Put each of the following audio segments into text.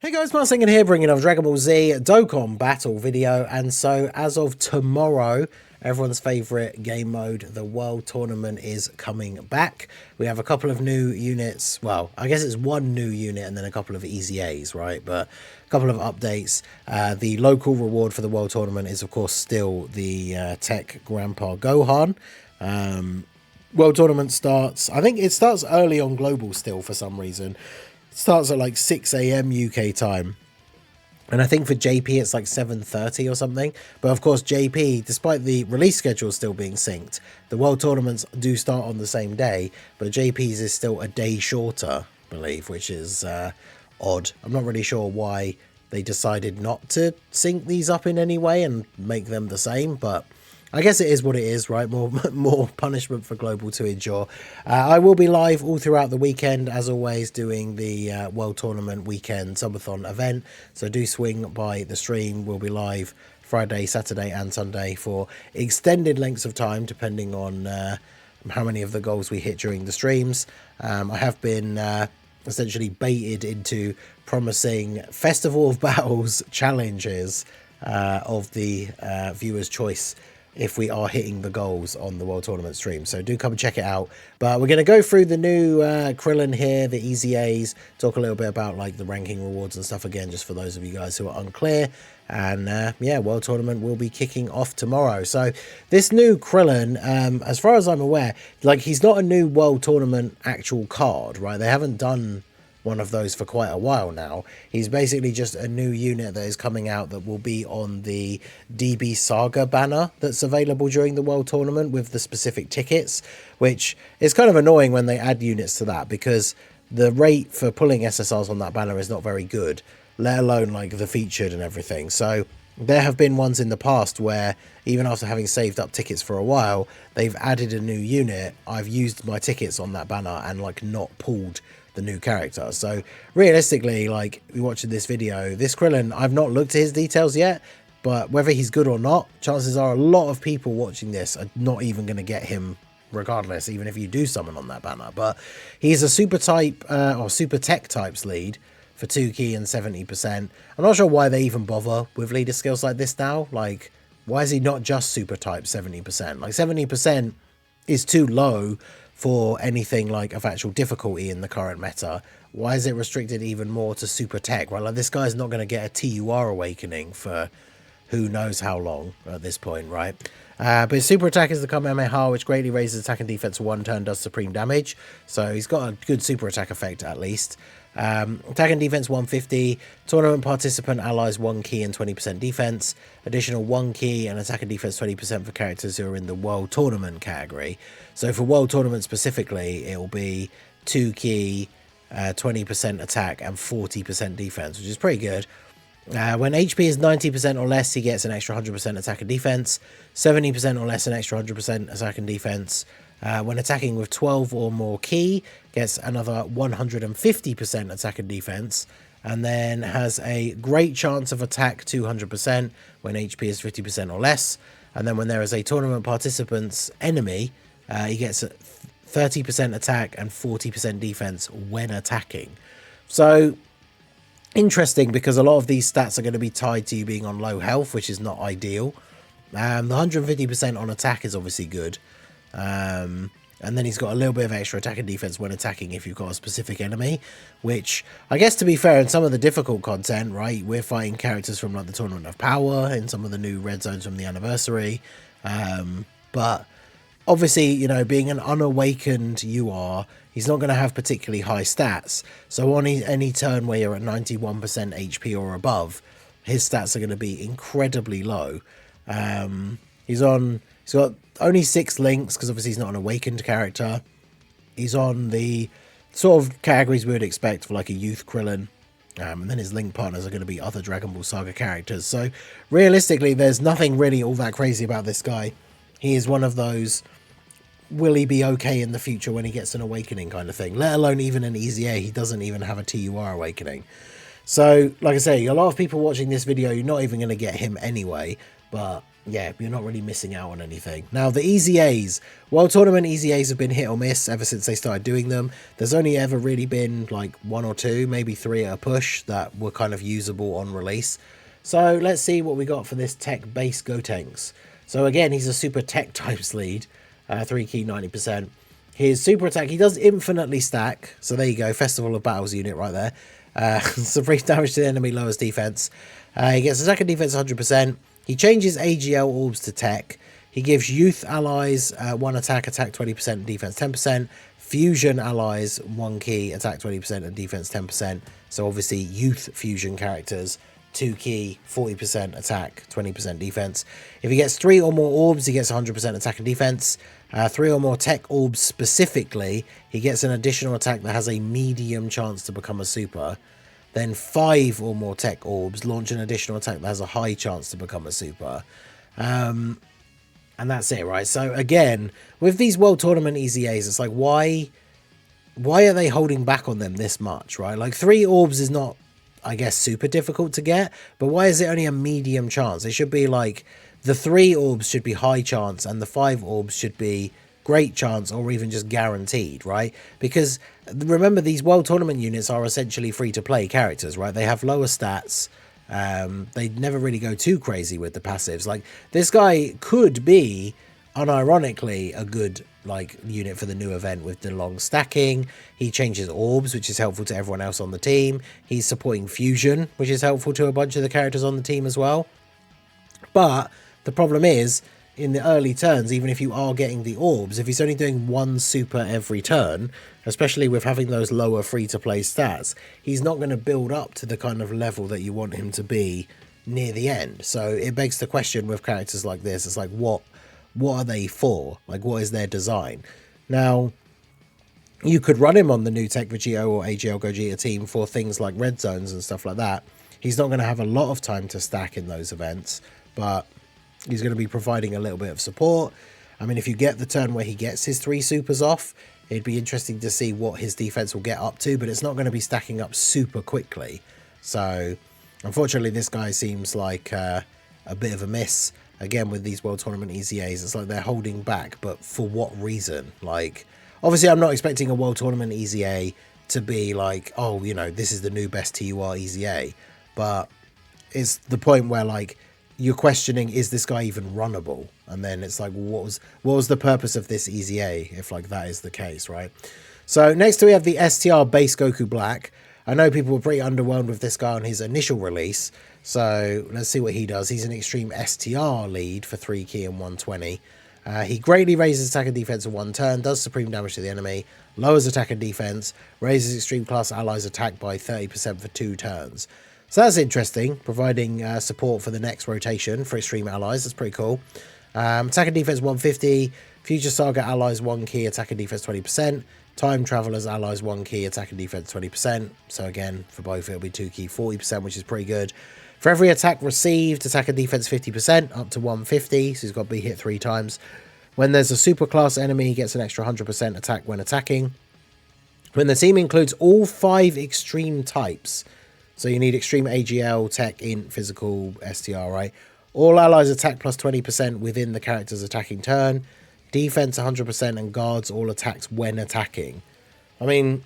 Hey guys, Mark here, bringing on Dragon Ball Z Dokkan battle video. And so as of tomorrow, everyone's favourite game mode, the World Tournament, is coming back. We have a couple of new units. Well, I guess it's one new unit and then a couple of EZAs, right? But a couple of updates. The local reward for the World Tournament is, of course, still the Tech Grandpa Gohan. World Tournament starts, I think it starts early on Global still for some reason. Starts at like 6 AM UK time, and I think for JP it's like 7:30 or something. But of course JP, despite the release schedule still being synced, the World Tournaments do start on the same day, but JP's is still a day shorter, I believe, which is odd. I'm not really sure why they decided not to sync these up in any way and make them the same, but I guess it is what it is, right? More punishment for Global to endure. I will be live all throughout the weekend, as always, doing the World Tournament weekend subathon event. So do swing by the stream. We'll be live Friday, Saturday and Sunday for extended lengths of time, depending on how many of the goals we hit during the streams. I have been essentially baited into promising Festival of Battles challenges of the viewer's choice if we are hitting the goals on the World Tournament stream. So do come and check it out. But we're going to go through the new Krillin here, the EZAs, talk a little bit about like the ranking rewards and stuff again, just for those of you guys who are unclear. And yeah, World Tournament will be kicking off tomorrow. So this new Krillin, as far as I'm aware, like he's not a new World Tournament actual card, right? They haven't done one of those for quite a while now. He's basically just a new unit that is coming out that will be on the DB Saga banner that's available during the World Tournament with the specific tickets, which is kind of annoying when they add units to that, because the rate for pulling SSRs on that banner is not very good, let alone like the featured and everything. So there have been ones in the past where even after having saved up tickets for a while, they've added a new unit. I've used my tickets on that banner and like not pulled the new character. So realistically, like, we watching this video, this Krillin, I've not looked at his details yet, but whether he's good or not, chances are a lot of people watching this are not even going to get him regardless, even if you do summon on that banner. But he's a super type or super tech types lead for 2 key and 70%. I'm not sure why they even bother with leader skills like this now. Like, why is he not just super type 70%? Like 70% is too low for anything like of actual difficulty in the current meta. Why is it restricted even more to super tech? Right, like this guy's not going to get a TUR awakening for who knows how long at this point, right? But his super attack is the Kamehameha, which greatly raises attack and defense for 1 turn, does supreme damage. So he's got a good super attack effect at least. Attack and defense 150, tournament participant allies 1 key and 20% defense, additional 1 key and attack and defense 20% for characters who are in the World Tournament category. So for World Tournament specifically, it will be 2 key, 20% attack and 40% defense, which is pretty good. When HP is 90% or less, he gets an extra 100% attack and defense, 70% or less, an extra 100% attack and defense. When attacking with 12 or more key, gets another 150% attack and defense, and then has a great chance of attack 200% when HP is 50% or less. And then when there is a tournament participant's enemy, he gets 30% attack and 40% defense when attacking. So interesting, because a lot of these stats are going to be tied to you being on low health, which is not ideal. The 150% on attack is obviously good. And then he's got a little bit of extra attack and defense when attacking if you've got a specific enemy, which I guess, to be fair, in some of the difficult content, right, we're fighting characters from like the Tournament of Power in some of the new red zones from the anniversary. But obviously, you know, being an unawakened UR, he's not going to have particularly high stats. So on any turn where you're at 91% HP or above, his stats are going to be incredibly low. He's got only 6 links, because obviously he's not an awakened character. He's on the sort of categories we would expect for like a youth Krillin. And then his link partners are going to be other Dragon Ball Saga characters. So realistically, there's nothing really all that crazy about this guy. He is one of those, will he be okay in the future when he gets an awakening kind of thing, let alone even an EZA. He doesn't even have a TUR awakening. So like I say, a lot of people watching this video, you're not even going to get him anyway. But yeah, you're not really missing out on anything. Now, the EZAs. World Tournament EZAs have been hit or miss ever since they started doing them. There's only ever really been like 1 or 2, maybe 3 at a push that were kind of usable on release. So let's see what we got for this tech base Gotenks. So again, he's a super tech types lead, 3 key 90%. His super attack, he does infinitely stack. So there you go, Festival of Battles unit right there. Supreme damage to the enemy, lowers defense. He gets attack and defense 100%. He changes AGL orbs to tech. He gives youth allies 1 attack 20%, defense 10%. Fusion allies 1 key, attack 20% and defense 10%. So obviously youth fusion characters, 2 key, 40% attack, 20% defense. If he gets 3 or more orbs, he gets 100% attack and defense. 3 or more tech orbs specifically, he gets an additional attack that has a medium chance to become a super. Then 5 or more tech orbs launch an additional attack that has a high chance to become a super. And that's it, right? So again, with these World Tournament EZAs, it's like, why are they holding back on them this much, right? Like 3 orbs is not, I guess, super difficult to get, but why is it only a medium chance? It should be like the 3 orbs should be high chance and the 5 orbs should be great chance or even just guaranteed, right? Because remember, these World Tournament units are essentially free-to-play characters, right? They have lower stats. They never really go too crazy with the passives. Like, this guy could be, unironically, a good like unit for the new event with the long stacking. He changes orbs, which is helpful to everyone else on the team. He's supporting fusion, which is helpful to a bunch of the characters on the team as well. But the problem is, in the early turns, even if you are getting the orbs, if he's only doing 1 super every turn, especially with having those lower free-to-play stats, he's not going to build up to the kind of level that you want him to be near the end. So it begs the question with characters like this, it's like, what are they for? Like, what is their design? Now, you could run him on the new Tech Vegito or AGL Gogeta team for things like red zones and stuff like that. He's not going to have a lot of time to stack in those events, but he's going to be providing a little bit of support. I mean, if you get the turn where he gets his 3 supers off, it'd be interesting to see what his defense will get up to, but it's not going to be stacking up super quickly. So, unfortunately, this guy seems like a bit of a miss. Again, with these World Tournament EZAs, it's like they're holding back, but for what reason? Like, obviously, I'm not expecting a World Tournament EZA to be like, oh, you know, this is the new best TUR EZA, but it's the point where, like, you're questioning, is this guy even runnable? And then it's like, what was the purpose of this EZA if like that is the case, right? So next we have the STR base Goku Black. I know people were pretty underwhelmed with this guy on his initial release, so let's see what he does. He's an extreme STR lead for 3 key and 120. He greatly raises attack and defense in 1 turn, does supreme damage to the enemy, lowers attack and defense, raises extreme class allies attack by 30% for 2 turns. So that's interesting, providing support for the next rotation for extreme allies. That's pretty cool. Attack and defense 150, Future Saga allies 1 key, attack and defense 20%, Time Travelers allies 1 key, attack and defense 20%. So again, for both it'll be 2 key 40%, which is pretty good. For every attack received, attack and defense 50%, up to 150, so he's got to be hit 3 times. When there's a super class enemy, he gets an extra 100% attack when attacking. When the team includes all 5 extreme types, so you need extreme AGL, tech, int, physical, STR, right? All allies attack plus 20% within the character's attacking turn. Defense 100% and guards all attacks when attacking. I mean,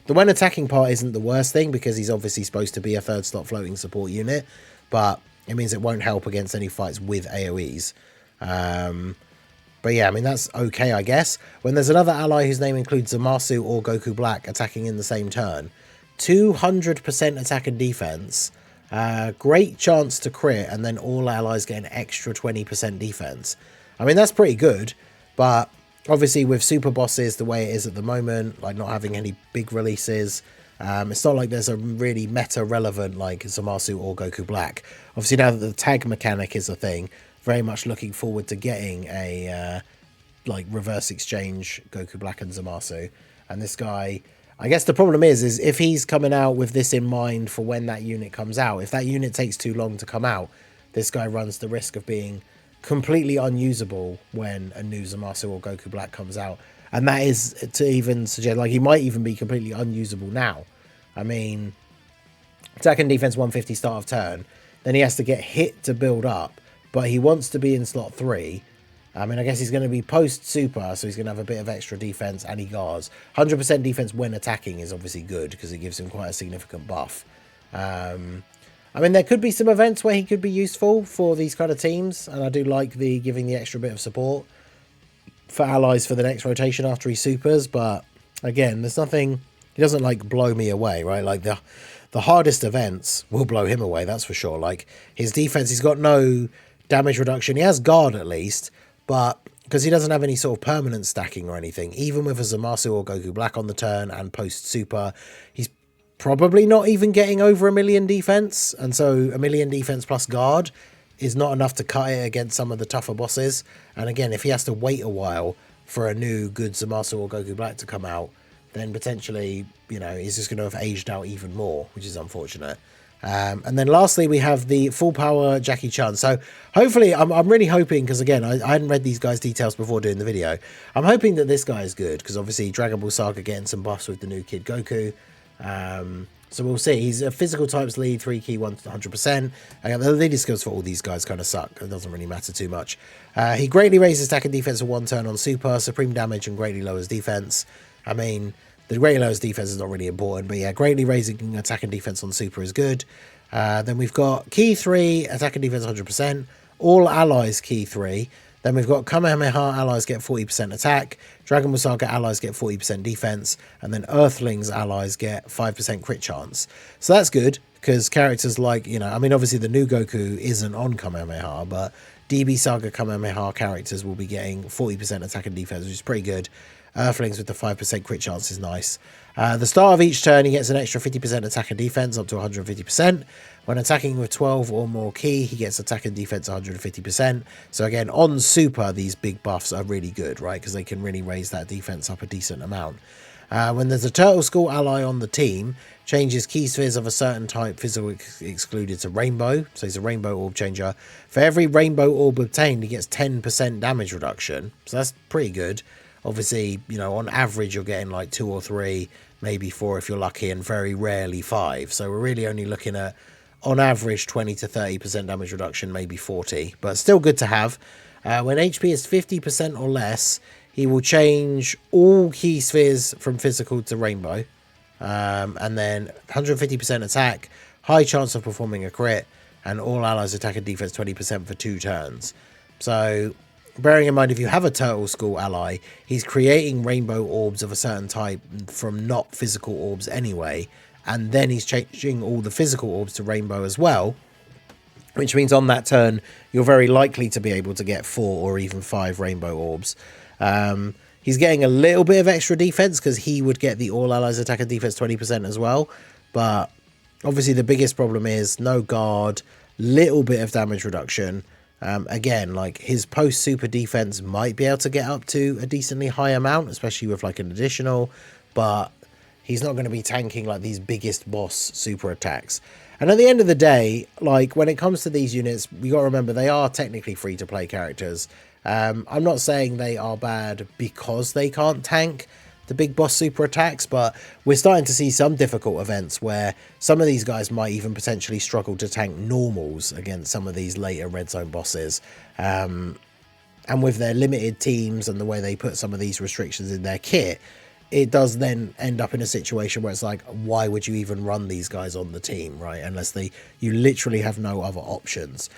the when attacking part isn't the worst thing because he's obviously supposed to be a 3rd slot floating support unit, but it means it won't help against any fights with AoEs. But yeah, I mean, that's okay, I guess. When there's another ally whose name includes Zamasu or Goku Black attacking in the same turn, 200% attack and defense, great chance to crit, and then all allies get an extra 20% defense. I mean, that's pretty good, but obviously with super bosses the way it is at the moment, like not having any big releases, it's not like there's a really meta relevant like Zamasu or Goku Black. Obviously now that the tag mechanic is a thing, very much looking forward to getting a like reverse exchange Goku Black and Zamasu. And this guy, I guess the problem is if he's coming out with this in mind for when that unit comes out, if that unit takes too long to come out, this guy runs the risk of being completely unusable when a new Zamasu or Goku Black comes out. And that is to even suggest, like, he might even be completely unusable now. I mean, attack and defense 150 start of turn, then he has to get hit to build up, but he wants to be in slot 3. I mean, I guess he's going to be post-super, so he's going to have a bit of extra defense, and he guards. 100% defense when attacking is obviously good, because it gives him quite a significant buff. I mean, there could be some events where he could be useful for these kind of teams, and I do like the giving the extra bit of support for allies for the next rotation after he supers, but again, there's nothing... He doesn't, like, blow me away, right? Like, the hardest events will blow him away, that's for sure. Like, his defense, he's got no damage reduction. He has guard, at least, but because he doesn't have any sort of permanent stacking or anything, even with a Zamasu or Goku Black on the turn and post-super, he's probably not even getting over 1 million defense, and so 1 million defense plus guard is not enough to cut it against some of the tougher bosses. And again, if he has to wait a while for a new good Zamasu or Goku Black to come out, then potentially, you know, he's just going to have aged out even more, which is unfortunate. And then lastly, we have the full power Jackie Chan. So hopefully, I'm really hoping, because again, I hadn't read these guys' details before doing the video. I'm hoping that this guy is good, because obviously Dragon Ball Saga getting some buffs with the new Kid Goku. So we'll see. He's a physical types lead, 3 key, 100%. The leader skills for all these guys kind of suck. It doesn't really matter too much. He greatly raises attack and defense for 1 turn on super, supreme damage, and greatly lowers defense. I mean, the greatly lowers defense is not really important, but yeah, greatly raising attack and defense on super is good. Then we've got key 3, attack and defense 100%. All allies key 3. Then we've got Kamehameha allies get 40% attack, Dragon Ball Saga allies get 40% defense, and then Earthlings allies get 5% crit chance. So that's good, because characters like, you know, I mean, obviously the new Goku isn't on Kamehameha, but DB Saga Kamehameha characters will be getting 40% attack and defense, which is pretty good. Earthlings with the 5% crit chance is nice. The start of each turn, he gets an extra 50% attack and defense, up to 150%. When attacking with 12 or more key, he gets attack and defense 150%. So again, on super, these big buffs are really good, right? Because they can really raise that defense up a decent amount. When there's a Turtle School ally on the team, changes key spheres of a certain type physical excluded to rainbow. So he's a rainbow orb changer. For every rainbow orb obtained, he gets 10% damage reduction. So that's pretty good. Obviously, you know, on average, you're getting like 2 or 3, maybe 4 if you're lucky, and very rarely 5. So we're really only looking at, on average, 20 to 30% damage reduction, maybe 40, but still good to have. When HP is 50% or less, he will change all key spheres from physical to rainbow, and then 150% attack, high chance of performing a crit, and all allies attack and defense 20% for 2 turns. So bearing in mind, if you have a Turtle School ally, he's creating rainbow orbs of a certain type from not physical orbs anyway, and then he's changing all the physical orbs to rainbow as well, which means on that turn, you're very likely to be able to get 4 or even 5 rainbow orbs. He's getting a little bit of extra defense, because he would get the all allies attack and defense 20% as well, but obviously the biggest problem is no guard, little bit of damage reduction. Again, like, his post-super defense might be able to get up to a decently high amount, especially with, like, an additional, but he's not going to be tanking, like, these biggest boss super attacks. And at the end of the day, like, when it comes to these units, you got to remember, they are technically free-to-play characters. I'm not saying they are bad because they can't tank the big boss super attacks, but we're starting to see some difficult events where some of these guys might even potentially struggle to tank normals against some of these later red zone bosses. And with their limited teams and the way they put some of these restrictions in their kit, it does then end up in a situation where it's like, why would you even run these guys on the team, right? Unless you literally have no other options.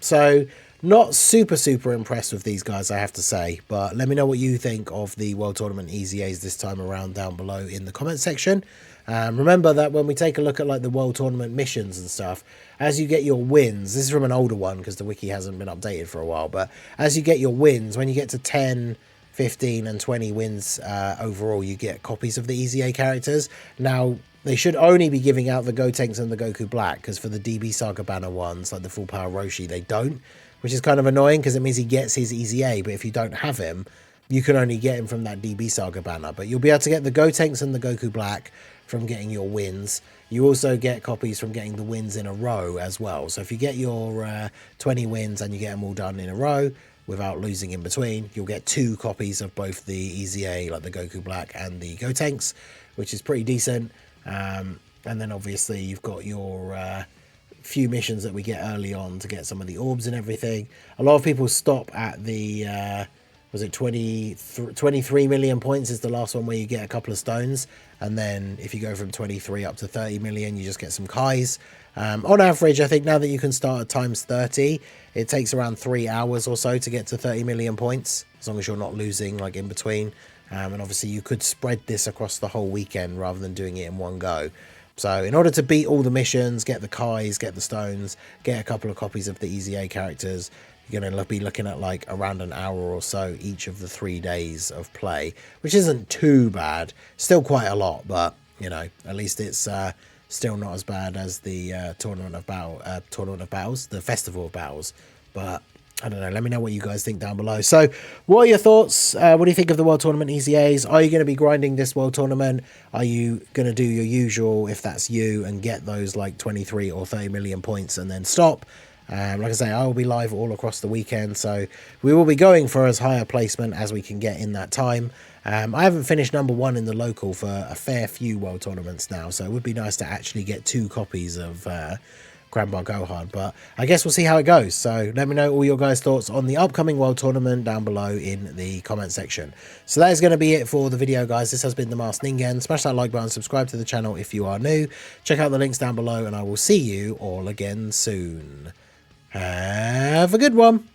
So not super impressed with these guys, I have to say, but let me know what you think of the World Tournament EZAs this time around down below in the comment section. Remember that when we take a look at like the World Tournament missions and stuff, as you get your wins, this is from an older one because the wiki hasn't been updated for a while, but as you get your wins, when you get to 10, 15 and 20 wins overall, you get copies of the EZA characters. Now, they should only be giving out the Gotenks and the Goku Black, because for the DB Saga banner ones, like the Full Power Roshi, they don't, which is kind of annoying because it means he gets his EZA, but if you don't have him, you can only get him from that DB Saga banner. But you'll be able to get the Gotenks and the Goku Black from getting your wins. You also get copies from getting the wins in a row as well. So if you get your 20 wins and you get them all done in a row without losing in between, you'll get 2 copies of both the EZA, like the Goku Black and the Gotenks, which is pretty decent. And then obviously you've got your few missions that we get early on to get some of the orbs and everything. A lot of people stop at the was it 23 million points is the last one where you get a couple of stones, and then if you go from 23 up to 30 million you just get some kais. On average, I think now that you can start at times 30, it takes around 3 hours or so to get to 30 million points, as long as you're not losing like in between. And obviously you could spread this across the whole weekend rather than doing it in one go. So in order to beat all the missions, get the kais, get the stones, get a couple of copies of the EZA characters, you're going to be looking at like around an hour or so each of the 3 days of play, which isn't too bad. Still quite a lot, but you know, at least it's still not as bad as the Tournament of Battles, the Festival of Battles. But I don't know, let me know what you guys think down below. So what are your thoughts? What do you think of the World Tournament EZAs? Are you going to be grinding this World Tournament? Are you going to do your usual, if that's you, and get those like 23 or 30 million points and then stop? Like I say, I will be live all across the weekend, so we will be going for as high a placement as we can get in that time. I haven't finished #1 in the local for a fair few World Tournaments now, so it would be nice to actually get 2 copies of Grandpa Gohan, but I guess we'll see how it goes. So let me know all your guys' thoughts on the upcoming World Tournament down below in the comment section. So that is going to be it for the video, guys. This has been the Masked Ningen. Smash that like button, subscribe to the channel if you are new. Check out the links down below, and I will see you all again soon. Have a good one.